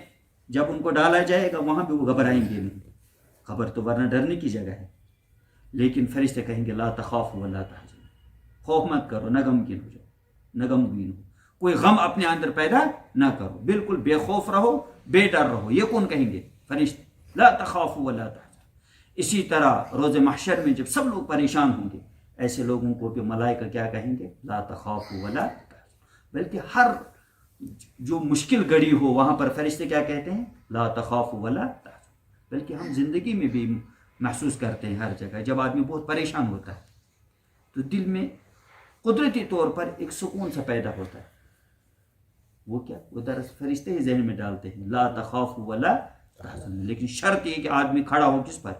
[SPEAKER 2] جب ان کو ڈالا جائے گا وہاں بھی وہ گھبرائیں گے نہیں، قبر تو ورنہ ڈرنے کی جگہ ہے، لیکن فرشتے کہیں گے لا تخافوا ولا تحزنوا، خوف مت کرو، نہ غمگین ہو جاؤ، نہ غمگین ہو، کوئی غم اپنے اندر پیدا نہ کرو، بالکل بے خوف رہو، بے ڈر رہو۔ یہ کون کہیں گے؟ فرشتے، لا تخافوا ولا تحزنوا۔ اسی طرح روز محشر میں جب سب لوگ پریشان ہوں گے ایسے لوگوں کو بھی ملائکہ کیا کہیں گے، لا تخافوا ولا تحزنوا، بلکہ ہر جو مشکل گھڑی ہو وہاں پر فرشتے کیا کہتے ہیں، لا تخافوا ولا تحزنوا۔ بلکہ ہم زندگی میں بھی محسوس کرتے ہیں ہر جگہ جب آدمی بہت پریشان ہوتا ہے تو دل میں قدرتی طور پر ایک سکون سا پیدا ہوتا ہے، وہ کیا، وہ دراصل فرشتے ہی ذہن میں ڈالتے ہیں لا تخافوا ولا تحزنوا۔ لیکن شرط یہ کہ آدمی کھڑا ہو کس پر،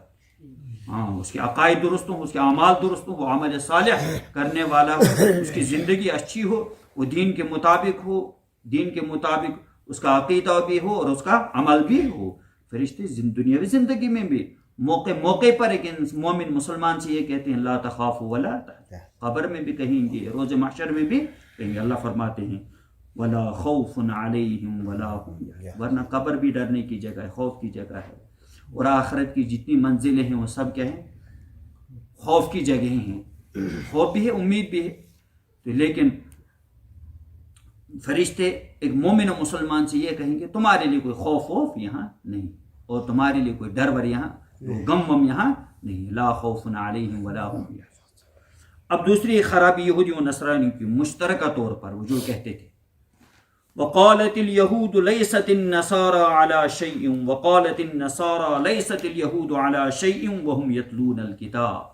[SPEAKER 2] ہاں اس کے عقائد درست ہوں، اس کے اعمال درست ہوں، وہ عمل صالح کرنے والا ہو، اس کی زندگی اچھی ہو، وہ دین کے مطابق ہو، دین کے مطابق اس کا عقیدہ بھی ہو اور اس کا عمل بھی ہو۔ فرشتے دنیاوی زندگی میں بھی موقع پر ایک مومن مسلمان سے یہ کہتے ہیں لا تخافوا ولا تحزنوا، قبر میں بھی کہیں گے، روز محشر میں بھی کہیں گے۔ اللہ فرماتے ہیں ولا خوف علیہم ولا هم يحزنون، ورنہ قبر بھی ڈرنے کی جگہ ہے، خوف کی جگہ ہے، اور آخرت کی جتنی منزلیں ہیں وہ سب کیا ہیں، خوف کی جگہیں ہیں، خوف بھی ہے امید بھی ہے۔ تو لیکن فرشتے ایک مومن و مسلمان سے یہ کہیں گے تمہارے لیے کوئی خوف یہاں نہیں، اور تمہارے لیے کوئی ڈر ور یہاں، غم یہاں نہیں، لا خوف علیہم ولا هم يحزنون۔ اب دوسری خرابی یہودی و نصرانی کی مشترکہ طور پر وہ جو کہتے تھے وقالت اليهود ليست النصارى على شيء وقالت النصارى ليست اليهود على شيء وهم يتلون الكتاب،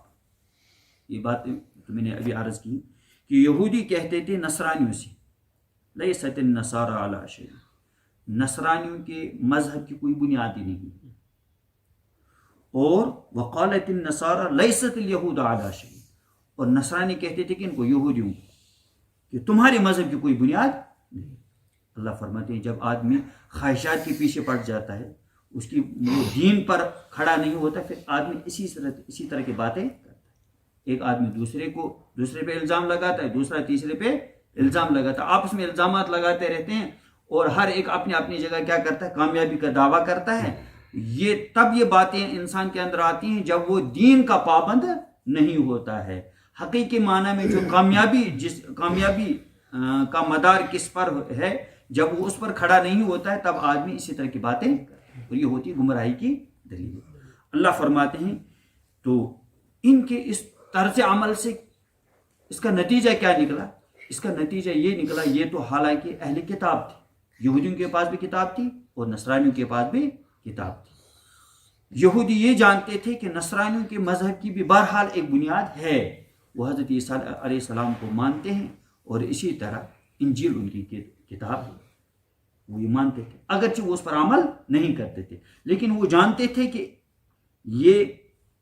[SPEAKER 2] یہ بات تو میں نے ابھی عرض کی کہ یہودی کہتے تھے نصرانیوں سے ليست النصارى على شيء، نصرانیوں کے مذہب کی کوئی بنیاد ہی نہیں، اور وقالت النصارى ليست اليهود على شيء، اور نصرانی کہتے تھے کہ ان کو یہودیوں کہ تمہارے مذہب کی کوئی بنیاد نہیں۔ اللہ فرماتے ہیں جب آدمی خواہشات کے پیچھے پڑ جاتا ہے، اس کی دین پر کھڑا نہیں ہوتا، پھر آدمی اسی طرح کی باتیں کرتا ہے۔ ایک آدمی دوسرے پہ الزام لگاتا ہے، دوسرا تیسرے پہ الزام لگاتا ہے، آپس میں الزامات لگاتے رہتے ہیں، اور ہر ایک اپنی اپنی جگہ کیا کرتا ہے، کامیابی کا دعویٰ کرتا ہے۔ یہ باتیں انسان کے اندر آتی ہیں جب وہ دین کا پابند نہیں ہوتا ہے۔ حقیقی معنی میں جو کامیابی کا مدار کس پر ہے، جب وہ اس پر کھڑا نہیں ہوتا ہے تب آدمی اسی طرح کی باتیں، اور یہ ہوتی گمراہی کی دلیل۔ اللہ فرماتے ہیں تو ان کے اس طرز عمل سے اس کا نتیجہ کیا نکلا؟ اس کا نتیجہ یہ نکلا، یہ تو حالانکہ اہل کتاب تھی، یہودیوں کے پاس بھی کتاب تھی اور نصرانیوں کے پاس بھی کتاب تھی۔ یہودی یہ جانتے تھے کہ نصرانیوں کے مذہب کی بھی بہرحال ایک بنیاد ہے، وہ حضرت عیسیٰ علیہ السلام کو مانتے ہیں، اور اسی طرح انجیل ان کی کتاب ہے، وہ یہ مانتے تھے، اگرچہ وہ اس پر عمل نہیں کرتے تھے، لیکن وہ جانتے تھے کہ یہ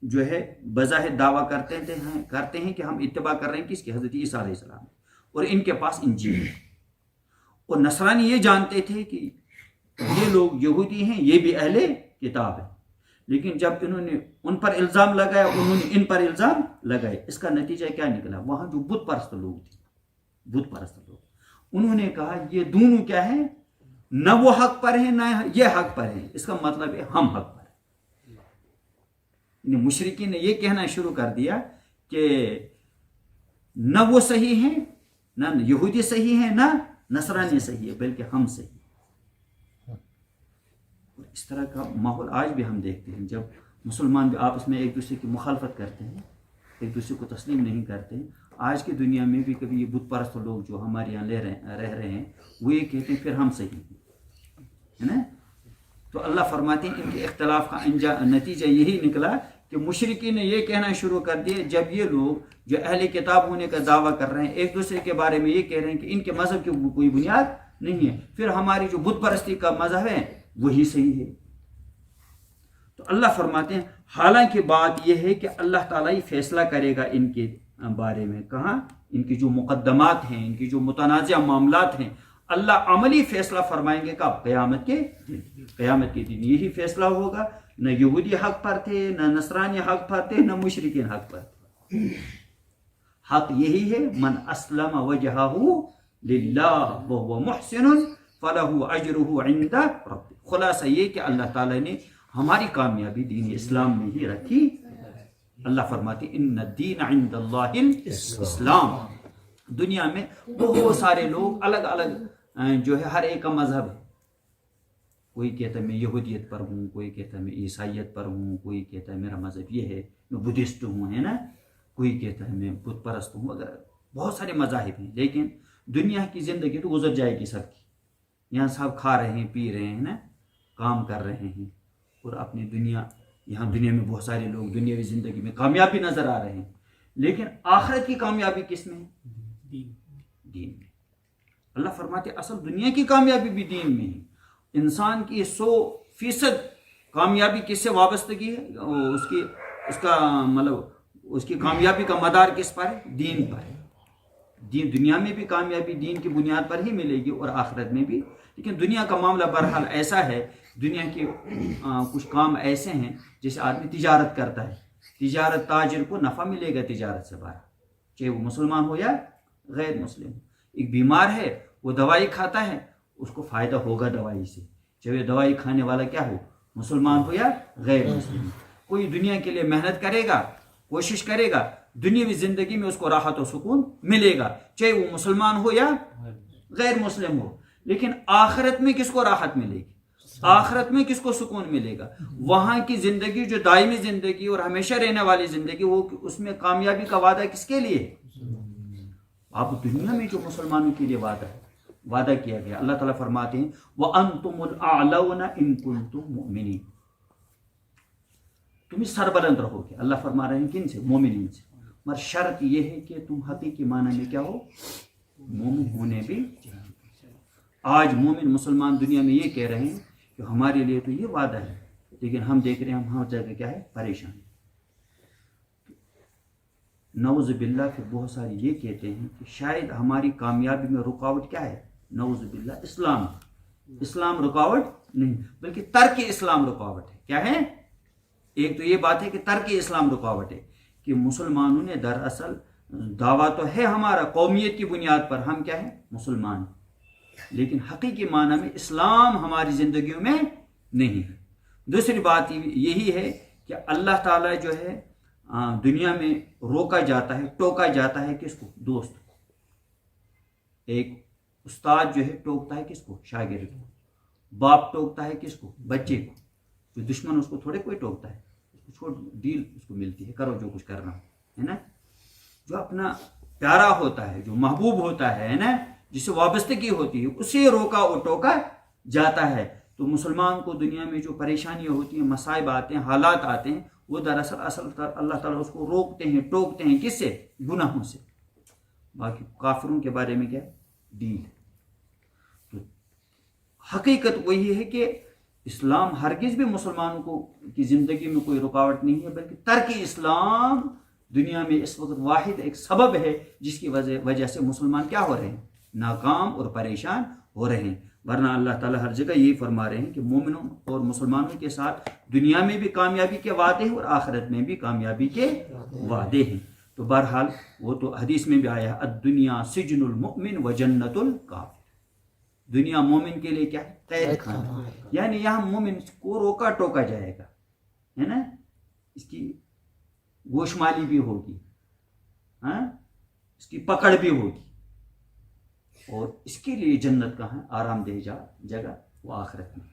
[SPEAKER 2] جو ہے بظاہر دعویٰ کرتے ہیں کہ ہم اتباع کر رہے ہیں کس کی؟ حضرت عیسیٰ علیہ السلام، اور ان کے پاس انجیل ہے۔ اور نصرانی یہ جانتے تھے کہ یہ لوگ یہودی ہیں، یہ بھی اہل کتاب ہے، لیکن جب انہوں نے ان پر الزام لگایا، انہوں نے ان پر الزام لگائے، اس کا نتیجہ کیا نکلا؟ وہاں جو بت پرست لوگ تھے، بت پرست لوگ، انہوں نے کہا یہ دونوں کیا ہیں؟ نہ وہ حق پر ہیں نہ یہ حق پر ہیں، اس کا مطلب ہے ہم حق پر ہیں۔ یعنی مشرکین نے یہ کہنا شروع کر دیا کہ نہ وہ صحیح ہیں، نہ یہودی صحیح ہیں، نہ نصرانی صحیح ہے، بلکہ ہم صحیح ہیں۔ اس طرح کا ماحول آج بھی ہم دیکھتے ہیں، جب مسلمان بھی آپس میں ایک دوسرے کی مخالفت کرتے ہیں، ایک دوسرے کو تسلیم نہیں کرتے ہیں۔ آج کی دنیا میں بھی کبھی یہ بت پرست لوگ جو ہمارے یہاں رہ رہے ہیں، وہ یہ کہتے ہیں پھر ہم صحیح ہیں، ہے نا؟ تو اللہ فرماتے ہیں ان کے اختلاف کا نتیجہ یہی نکلا کہ مشرکین نے یہ کہنا شروع کر دیا، جب یہ لوگ جو اہل کتاب ہونے کا دعویٰ کر رہے ہیں، ایک دوسرے کے بارے میں یہ کہہ رہے ہیں کہ ان کے مذہب کی کوئی بنیاد نہیں ہے، پھر ہماری جو بت پرستی کا مذہب ہے وہی صحیح ہے۔ تو اللہ فرماتے ہیں حالانکہ بات یہ ہے کہ اللہ تعالیٰ ہی فیصلہ کرے گا ان کے بارے میں، کہاں؟ ان کی جو مقدمات ہیں، ان کی جو متنازع معاملات ہیں، اللہ عملی فیصلہ فرمائیں گے کب؟ قیامت کے دن۔ قیامت کے دن یہی فیصلہ ہوگا، نہ یہودی حق پر تھے، نہ نصرانی حق پر تھے، نہ مشرکین حق پر تھے۔ حق یہی ہے، من اسلم وجہہ للہ وہو محسن فلہ اجرہ عند ربہ۔ خلاصہ یہ کہ اللہ تعالیٰ نے ہماری کامیابی دین اسلام میں ہی رکھی۔ اللہ فرماتے ان الدین عند اللہ الاسلام۔ دنیا میں بہت سارے لوگ الگ الگ جو ہے ہر ایک کا مذہب ہے، کوئی کہتا ہے میں یہودیت پر ہوں، کوئی کہتا ہے میں عیسائیت پر ہوں، کوئی کہتا ہے میرا مذہب یہ ہے میں بدھسٹ ہوں، ہے نا، کوئی کہتا ہے میں بت پرست ہوں وغیرہ، بہت سارے مذاہب ہیں۔ لیکن دنیا کی زندگی تو گزر جائے گی سب کی، یہاں سب کھا رہے ہیں، پی رہے ہیں نا، کام کر رہے ہیں، اور اپنی یہاں دنیا میں بہت سارے لوگ دنیاوی زندگی میں کامیابی نظر آ رہے ہیں، لیکن آخرت کی کامیابی کس میں ہے؟ دین میں۔ اللہ فرماتے اصل دنیا کی کامیابی بھی دین میں ہے۔ انسان کی 100% کامیابی کس سے وابستگی ہے؟ اس کی کامیابی کا مدار کس پر ہے؟ دین پر ہے۔ دنیا میں بھی کامیابی دین کی بنیاد پر ہی ملے گی اور آخرت میں بھی۔ لیکن دنیا کا معاملہ بہرحال ایسا ہے، دنیا کے کچھ کام ایسے ہیں جیسے آدمی تجارت کرتا ہے، تجارت تاجر کو نفع ملے گا تجارت سے باہر، چاہے وہ مسلمان ہو یا غیر مسلم۔ ایک بیمار ہے، وہ دوائی کھاتا ہے، اس کو فائدہ ہوگا دوائی سے، چاہے دوائی کھانے والا کیا ہو، مسلمان ہو یا غیر مسلم۔ کوئی دنیا کے لیے محنت کرے گا، کوشش کرے گا، دنیاوی زندگی میں اس کو راحت و سکون ملے گا، چاہے وہ مسلمان ہو یا غیر مسلم ہو۔ لیکن آخرت میں کس کو راحت ملے گی؟ آخرت میں کس کو سکون ملے گا؟ وہاں کی زندگی جو دائمی زندگی اور ہمیشہ رہنے والی زندگی، وہ اس میں کامیابی کا وعدہ کس کے لیے؟ اب دنیا میں جو مسلمانوں کے لیے وعدہ کیا گیا، اللہ تعالیٰ فرماتے ہیں وَأَنْتُمُ الْأَعْلَوْنَ إِن كُنتُم مُؤْمِنِينَ، تم سربلند رہو گے۔ اللہ فرما رہے ہیں کن سے؟ مومنین سے، مگر شرط یہ ہے کہ تم حقیقی معنی میں کیا ہو؟ مومن ہونے بھی چاہیے۔ آج مومن مسلمان دنیا میں یہ کہہ رہے ہیں کہ ہمارے لیے تو یہ وعدہ ہے، لیکن ہم دیکھ رہے ہیں ہم ہر جگہ کیا ہے؟ پریشان۔ نعوذ باللہ پھر بہت سارے یہ کہتے ہیں کہ شاید ہماری کامیابی میں رکاوٹ کیا ہے؟ نعوذ باللہ اسلام رکاوٹ نہیں، بلکہ ترک اسلام رکاوٹ ہے۔ کیا ہے؟ ایک تو یہ بات ہے کہ ترک اسلام رکاوٹ ہے، کہ مسلمانوں نے دراصل دعویٰ تو ہے ہمارا قومیت کی بنیاد پر، ہم کیا ہیں؟ مسلمان، لیکن حقیقی معنی میں اسلام ہماری زندگیوں میں نہیں ہے۔ دوسری بات یہی ہے کہ اللہ تعالیٰ جو ہے دنیا میں روکا جاتا ہے، ٹوکا جاتا ہے کس کو؟ دوست۔ ایک استاد جو ہے ٹوکتا ہے کس کو؟ شاگرد کو۔ باپ ٹوکتا ہے کس کو؟ بچے کو۔ جو دشمن اس کو تھوڑے کوئی ٹوکتا ہے، اس کو چھوڑ، ڈیل اس کو ملتی ہے، کرو جو کچھ کرنا ہے نا۔ جو اپنا پیارا ہوتا ہے، جو محبوب ہوتا ہے نا، جس سے وابستگی ہوتی ہے، اسے روکا اور ٹوکا جاتا ہے۔ تو مسلمان کو دنیا میں جو پریشانیاں ہوتی ہیں، مصائب آتے ہیں، حالات آتے ہیں، وہ دراصل اللہ تعالیٰ اس کو روکتے ہیں، ٹوکتے ہیں، کس سے؟ گناہوں سے۔ باقی کافروں کے بارے میں کیا ہے؟ ڈیل. تو حقیقت وہی ہے کہ اسلام ہرگز بھی مسلمانوں کو کی زندگی میں کوئی رکاوٹ نہیں ہے، بلکہ ترک اسلام دنیا میں اس وقت واحد ایک سبب ہے جس کی وجہ سے مسلمان کیا ہو رہے ہیں؟ ناکام اور پریشان ہو رہے ہیں. ورنہ اللہ تعالیٰ ہر جگہ یہی فرما رہے ہیں کہ مومنوں اور مسلمانوں کے ساتھ دنیا میں بھی کامیابی کے وعدے ہیں اور آخرت میں بھی کامیابی کے وعدے ہیں. تو بہرحال وہ تو حدیث میں بھی آیا ہے الدنیا سجن المؤمن و جنت الکافر. دنیا مومن کے لیے کیا ہے؟ قید خانہ. یعنی یہاں مومن کو روکا ٹوکا جائے گا، ہے نا، اس کی گوشمالی بھی ہوگی، اس کی پکڑ بھی ہوگی، اور اس کے لیے جنت کہاں؟ آرام دہ جگہ وہ آخرت میں.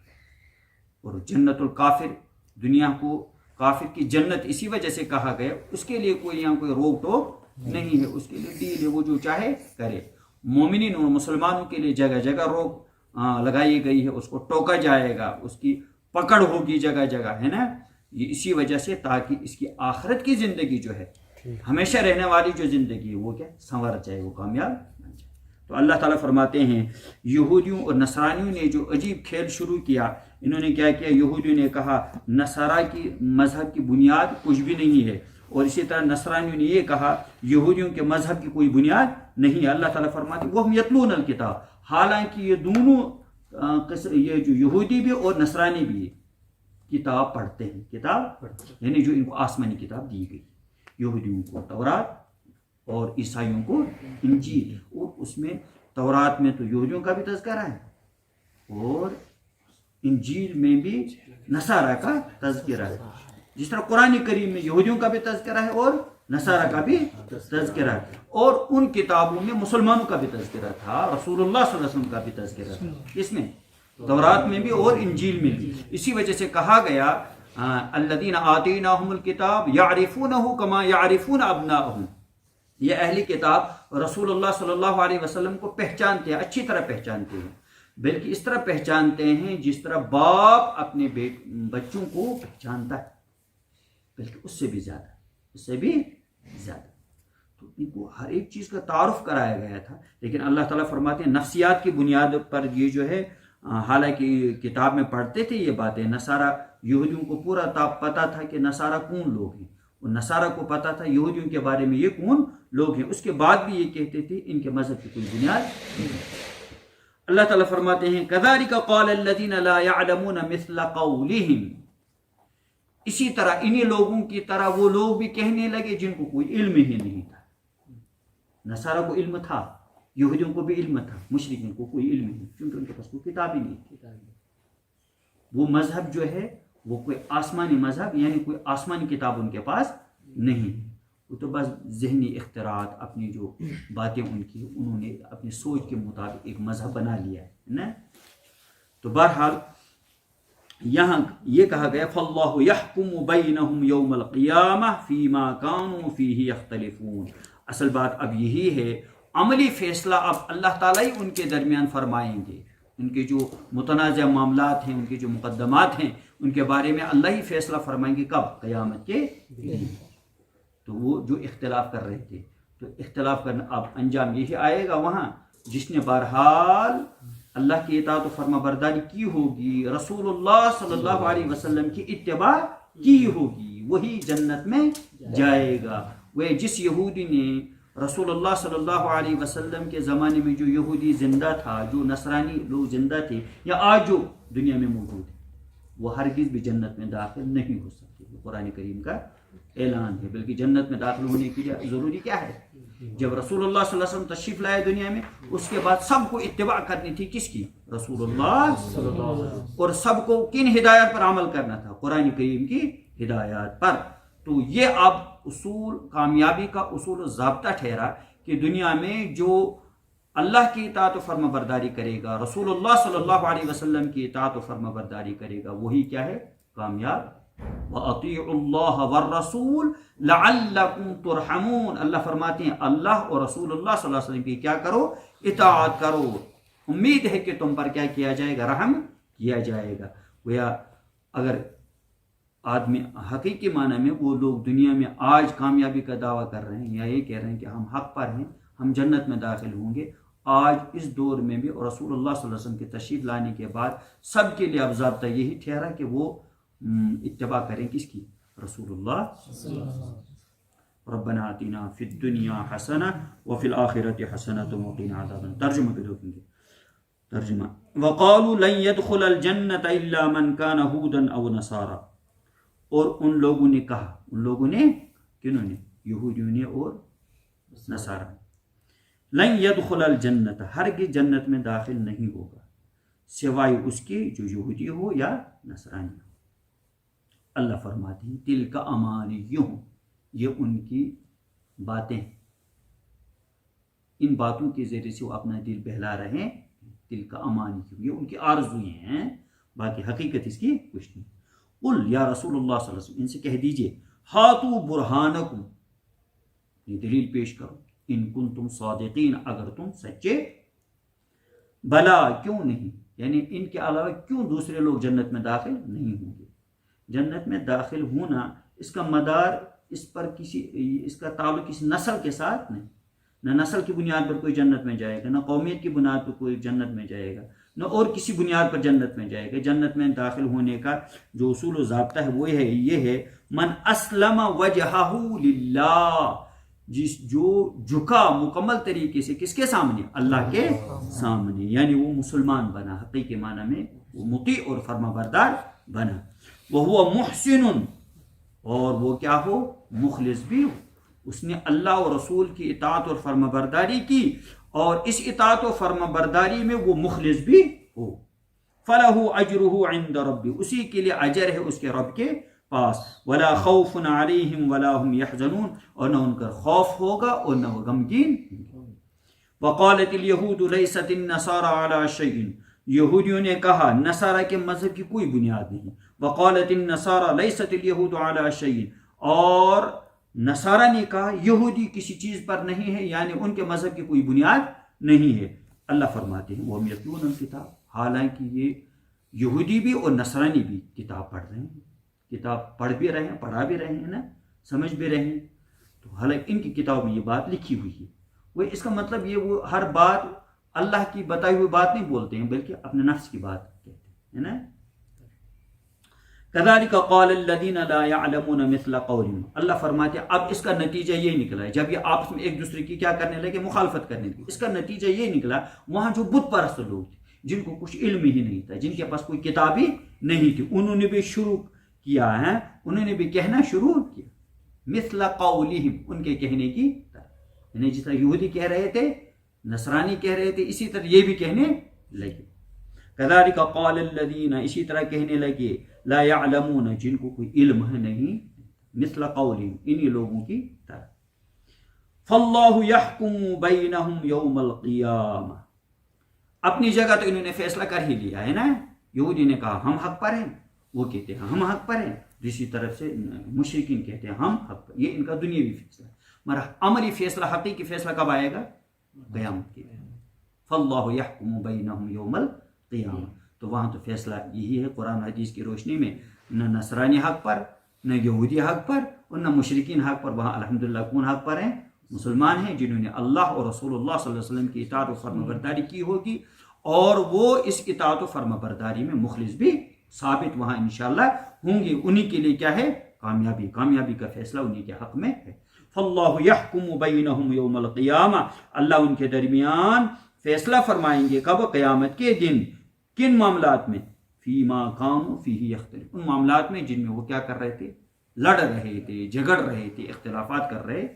[SPEAKER 2] اور جنت الکافر، دنیا کو کافر کی جنت اسی وجہ سے کہا گیا، اس کے لیے کوئی یہاں کوئی روک ٹوک نہیں ہے، اس کے لیے ڈیل ہے، وہ جو چاہے کرے. مومنین اور مسلمانوں کے لیے جگہ جگہ روک لگائی گئی ہے، اس کو ٹوکا جائے گا، اس کی پکڑ ہوگی جگہ جگہ، ہے نا. یہ اسی وجہ سے تاکہ اس کی آخرت کی زندگی جو ہے، ہمیشہ رہنے والی جو زندگی ہے، وہ کیا سنور جائے، وہ کامیاب بن جائے. تو اللہ تعالیٰ فرماتے ہیں یہودیوں اور نصرانیوں نے جو عجیب کھیل شروع کیا، انہوں نے کیا کیا؟ یہودیوں نے کہا نصارہ کی مذہب کی بنیاد کچھ بھی نہیں ہے، اور اسی طرح نصرانیوں نے یہ کہا یہودیوں کے مذہب کی کوئی بنیاد نہیں ہے. اللہ تعالیٰ فرماتے ہیں وہ ہم یتلون الکتاب، حالانکہ یہ دونوں یہ جو یہودی بھی اور نصرانی بھی کتاب پڑھتے ہیں، یعنی جو ان کو آسمانی کتاب دی گئی، یہودیوں کو تورات اور عیسائیوں کو انجیل. اور اس میں تورات میں تو یہودیوں کا بھی تذکرہ ہے اور انجیل میں بھی نصارہ کا تذکرہ ہے. جس طرح قرآن کریم میں یہودیوں کا بھی تذکرہ ہے اور نصارہ کا بھی تذکرہ ہے، اور ان کتابوں میں مسلمانوں کا بھی تذکرہ تھا، رسول اللہ صلی اللہ علیہ وسلم کا بھی تذکرہ تھا، اس میں تورات میں بھی اور انجیل میں بھی. اسی وجہ سے کہا گیا الذین آتیناہم الکتاب یعرفونہ کما یعرفون ابناءہم، یہ اہل کتاب رسول اللہ صلی اللہ علیہ وسلم کو پہچانتے ہیں، اچھی طرح پہچانتے ہیں، بلکہ اس طرح پہچانتے ہیں جس طرح باپ اپنے بچوں کو پہچانتا ہے، بلکہ اس سے بھی زیادہ. تو ان کو ہر ایک چیز کا تعارف کرایا گیا تھا. لیکن اللہ تعالیٰ فرماتے ہیں نفسیات کی بنیاد پر یہ جو ہے، حالانکہ کتاب میں پڑھتے تھے یہ باتیں، نصارہ یہودیوں کو پورا پتہ تھا کہ نصارہ کون لوگ ہیں، اور نصارہ کو پتہ تھا یہودیوں کے بارے میں یہ کون لوگ ہیں، اس کے بعد بھی یہ کہتے تھے ان کے مذہب کی کوئی بنیاد نہیں. اللہ تعالیٰ فرماتے ہیں كَذَلِكَ قَالَ الَّذِينَ لَا يَعْلَمُونَ مِثْلَ قَوْلِهِمْ، اسی طرح انہی لوگوں کی طرح وہ لوگ بھی کہنے لگے جن کو کوئی علم ہی نہیں تھا. نصارہ کو علم تھا، یہودیوں کو بھی علم تھا، مشرکین کو کوئی علم نہیں، کیونکہ ان کے پاس کوئی کتاب ہی نہیں تھی. وہ مذہب جو ہے وہ کوئی آسمانی مذہب، یعنی کوئی آسمانی کتاب ان کے پاس نہیں، وہ تو بس ذہنی اختراعات، اپنی جو باتیں ان کی، انہوں نے اپنی سوچ کے مطابق ایک مذہب بنا لیا ہے نا. تو بہرحال یہاں یہ کہا گیا فَاللَّهُ يَحْكُمُ بَيْنَهُمْ يَوْمَ الْقِيَامَةِ فِي مَا كَانُوا فِيهِ يَخْتَلِفُونَ. اصل بات اب یہی ہے، عملی فیصلہ اب اللہ تعالیٰ ہی ان کے درمیان فرمائیں گے. ان کے جو متنازع معاملات ہیں، ان کے جو مقدمات ہیں، ان کے بارے میں اللہ ہی فیصلہ فرمائیں گے. کب؟ قیامت کے دن. تو وہ جو اختلاف کر رہے تھے، تو اختلاف کرنا اب انجام یہی آئے گا وہاں، جس نے بہرحال اللہ کی اطاعت و فرما برداری کی ہوگی، رسول اللہ صلی اللہ علیہ وسلم کی اتباع کی ہوگی، وہی جنت میں جائے گا. وہ جس یہودی نے رسول اللہ صلی اللہ علیہ وسلم کے زمانے میں جو یہودی زندہ تھا، جو نصرانی لوگ زندہ تھے، یا آج جو دنیا میں موجود ہے، وہ ہرگز بھی جنت میں داخل نہیں ہو سکتے. قرآن کریم کا اعلان ہے. بلکہ جنت میں داخل ہونے کے لیے ضروری کیا ہے؟ جب رسول اللہ صلی اللہ علیہ وسلم تشریف لائے دنیا میں، اس کے بعد سب کو اتباع کرنی تھی، کس کی؟ رسول اللہ صلی اللہ علیہ وسلم. اور سب کو کن ہدایات پر عمل کرنا تھا؟ قرآن کریم کی ہدایات پر. تو یہ اب اصول کامیابی کا اصول و ضابطہ ٹھہرا کہ دنیا میں جو اللہ کی اطاعت و فرما برداری کرے گا، رسول اللہ صلی اللہ علیہ وسلم کی اطاعت و فرما برداری کرے گا، وہی کیا ہے؟ کامیاب. وَأَطِيعُوا اللَّهَ وَالرَّسُولَ لَعَلَّكُمْ تُرْحَمُونَ. اللہ فرماتے ہیں اللہ اور رسول اللہ صلی اللہ علیہ وسلم کی کیا کرو؟ اطاعت کرو، امید ہے کہ تم پر کیا کیا جائے گا؟ رحم کیا جائے گا. گویا اگر آدمی حقیقی معنی میں وہ لوگ دنیا میں آج کامیابی کا دعویٰ کر رہے ہیں، یا یہ کہہ رہے ہیں کہ ہم حق پر ہیں، ہم جنت میں داخل ہوں گے، آج اس دور میں بھی اور رسول اللہ صلی اللہ علیہ وسلم کے تشریف لانے کے بعد سب کے لیے اب ضابطہ یہی ٹھہرا کہ وہ اتباع کریں کس کی؟ رسول اللہ۔ ربنا آتنا فی الدنیا حسنہ وفی الآخرۃ حسنۃ وقنا عذاب النار۔ ترجمہ پہ دیکھیں گے، ترجمہ وقالوا لن يدخل الجنۃ الا من كان هودا او نصارى، اور ان لوگوں نے کہا، ان لوگوں نے کنہوں نے؟ یہودیوں نے اور نصارہ، لن يدخل الجنت، ہرگز جنت میں داخل نہیں ہوگا سوائے اس کے جو یہودی ہو یا نصرانی ہو۔ اللہ فرماتے ہیں تلک امانیہم، یہ ان کی باتیں، ان باتوں کے ذریعے سے وہ اپنا دل بہلا رہے ہیں، تلک امانیہم، یہ ان کی آرزویں ہیں، باقی حقیقت اس کی کچھ نہیں۔ قل یا رسول اللہ صلی اللہ علیہ وسلم، ان سے کہہ دیجئے ہاتو برہانکم، یہ دلیل پیش کرو، ان کنتم صادقین، اگر تم سچے، بلا کیوں نہیں، یعنی ان کے علاوہ کیوں دوسرے لوگ جنت میں داخل نہیں ہوں گے؟ جنت میں داخل ہونا اس کا مدار اس پر اس کا تعلق کسی نسل کے ساتھ نہیں، نہ نسل کی بنیاد پر کوئی جنت میں جائے گا، نہ قومیت کی بنیاد پر کوئی جنت میں جائے گا، نہ اور کسی بنیاد پر جنت میں جائے گا۔ جنت میں داخل ہونے کا جو اصول و ضابطہ ہے وہ ہے، یہ ہے من اسلم وجہہ للہ، جو جھکا مکمل طریقے سے کس کے سامنے؟ اللہ کے سامنے، یعنی وہ مسلمان بنا، حقیقی معنی میں وہ مطیع اور فرما بردار بنا۔ وہو محسن، اور وہ کیا ہو؟ مخلص بھی ہو، اس نے اللہ اور رسول کی اطاعت اور فرما برداری کی، اور اس اطاعت و فرما برداری میں وہ مخلص بھی ہو۔ فَلَهُ أَجْرُهُ عِنْدَ رَبِّهِ، اسی کے لیے اجر ہے اس کے رب کے پاس۔ وَلَا خَوْفٌ عَلَيْهِمْ وَلَا هُمْ يَحْزَنُونَ، اور نہ ان کا خوف ہوگا اور نہ وہ غمگین۔ وَقَالَتِ الْيَهُودُ لَيْسَتِ النَّصَارَى عَلَى شَيْءٍ، یہودیوں نے کہا نصارہ کے مذہب کی کوئی بنیاد نہیں۔ وَقَالَتِ النَّصَارَى لَيْسَتِ الْيَهُودُ عَلَى شَيْءٍ، اور نصارہ نے کہا یہودی کسی چیز پر نہیں ہے، یعنی ان کے مذہب کی کوئی بنیاد نہیں ہے۔ اللہ فرماتے ہیں وَهُمْ يَتْلُونَ الْكِتَابَ، حالانکہ یہ یہودی بھی اور نصرانی بھی کتاب پڑھ رہے ہیں، کتاب پڑھ بھی رہے ہیں، پڑھا بھی رہے ہیں نا، سمجھ بھی رہے ہیں، تو حالانکہ ان کی کتاب میں یہ بات لکھی ہوئی ہے۔ وہ اس کا مطلب یہ وہ ہر بات اللہ کی بتائی ہوئی بات نہیں بولتے ہیں، بلکہ اپنے نفس کی بات کہتے ہیں نا۔ كذلك قال الذين لا يعلمون مثل قولهم، اللہ فرماتے ہیں اب اس کا نتیجہ یہ نکلا ہے، جب یہ آپس میں ایک دوسرے کی کیا کرنے لگے؟ مخالفت کرنے لگے، اس کا نتیجہ یہ نکلا وہاں جو بت پرست لوگ تھے، جن کو کچھ علم ہی نہیں تھا، جن کے پاس کوئی کتاب ہی نہیں تھی، انہوں نے بھی شروع کیا ہے، انہوں نے بھی کہنا شروع کیا، مثل قولهم، ان کے کہنے کی طرح، یعنی جس طرح یہودی کہہ رہے تھے، نصرانی کہہ رہے تھے، اسی طرح یہ بھی کہنے لگے۔ كذلك قال الذين، اسی طرح کہنے لگے، لا يعلمون، جن کو کوئی علم ہے نہیں، مثل قولهم، انہی لوگوں کی طرح۔ فاللہ يحكم بينهم يوم القیامہ، اپنی جگہ تو انہوں نے فیصلہ کر ہی لیا ہے نا، یہودی نے کہا ہم حق پر ہیں، وہ کہتے ہیں ہم حق پر ہیں، دوسری طرف سے مشرکین کہتے ہیں ہم حق پر، یہ ان کا دنیاوی فیصلہ، مگر عملی فیصلہ، حقیقی فیصلہ کب آئے گا؟ قیامت کے دن۔ فاللہ يحكم بينهم يوم القیامہ، تو وہاں تو فیصلہ یہی ہے قرآن حدیث کی روشنی میں، نہ نصرانی حق پر، نہ یہودی حق پر، اور نہ مشرکین حق پر، وہاں الحمدللہ کون حق پر ہیں؟ مسلمان ہیں، جنہوں نے اللہ اور رسول اللہ صلی اللہ علیہ وسلم کی اطاعت و فرما برداری کی ہوگی، اور وہ اس اطاعت و فرما برداری میں مخلص بھی ثابت وہاں انشاءاللہ ہوں گے۔ انہی کے لیے کیا ہے؟ کامیابی، کامیابی کا فیصلہ انہی کے حق میں ہے۔ فاللہ یحکم بینہم یوم القیامہ، اللہ ان کے درمیان فیصلہ فرمائیں گے، کب؟ قیامت کے دن۔ کن معاملات میں؟ فیما کانوا فیہ یختلفون، ان معاملات میں جن میں وہ کیا کر رہے تھے؟ لڑ رہے تھے، جھگڑ رہے تھے، اختلافات کر رہے۔